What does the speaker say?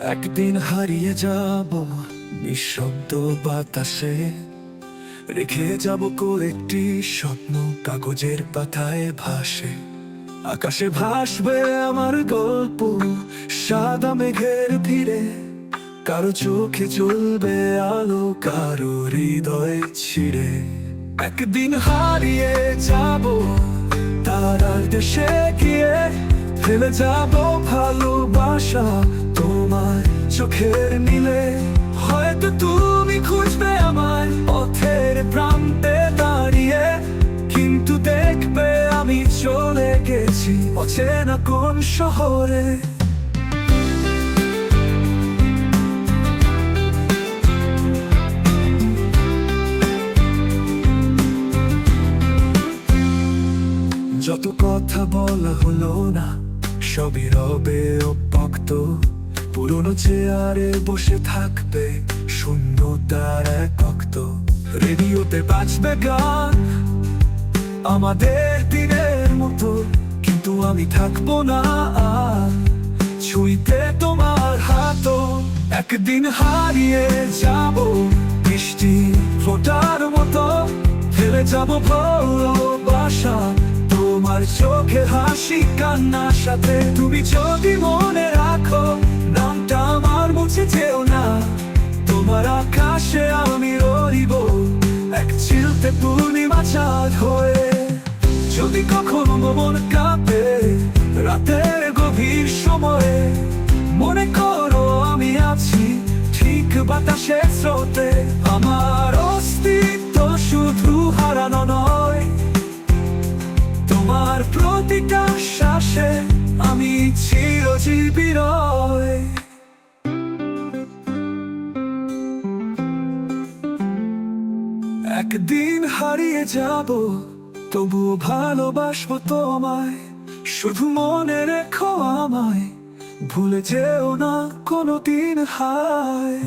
একদিন হারিয়ে যাব নিঃশব্দ বাতাসে, রেখে যাব কয়েকটি স্বপ্ন কাগজের পাতায় ভাসে। আকাশে ভাসবে আমার গল্প সাদা মেঘের ভিড়ে, কারো চোখে জ্বলবে আলো, কারো হৃদয় ছিঁড়ে। একদিন হারিয়ে যাব তারার দেশে গিয়ে, ফেলে যাব ভালোবাসা তোমার চোখের নীলে। হয়তো তুমি খুঁজবে আমায় পথের প্রান্তে দাঁড়িয়ে, কিন্তু দেখবে আমি চলে গেছি অচেনা কোন শহরে। যত কথা বলা হলো না সবই রবে অব্যক্ত, পুরনো চেয়ারে বসে থাকবে শূন্যতার এক ভক্ত। রেডিওতে বাজবে গান আমাদের দিনের মতো, কিন্তু আমি থাকবো না আর ছুঁইতে তোমার হাতও। একদিন হারিয়ে যাব বৃষ্টি ফোটার মতো, ফেলে যাব ভালোবাসা তোমার চোখে হাসি কান্নার সাথে। তুমি যদি মনে রাখো নামটা আমার মুছে যেও না, তোমার আকাশে আমি রইব এক চিলতে পূর্ণিমা চাঁদ হয়ে। যদি কখনো মন কাঁপে রাতের গভীর সময়ে, মনে করো আমি আছি ঠিক বাতাসের স্রোতে। আমার অস্তিত্ব শুধু হারানো নয়, তোমার প্রতিটা শ্বাসে আমি চিরজীবী রই। একদিন হারিয়ে যাব তবুও ভালোবাসবো তোমায়, শুধু মনে রেখো আমায়, ভুলে যেও না কোনোদিন হায়।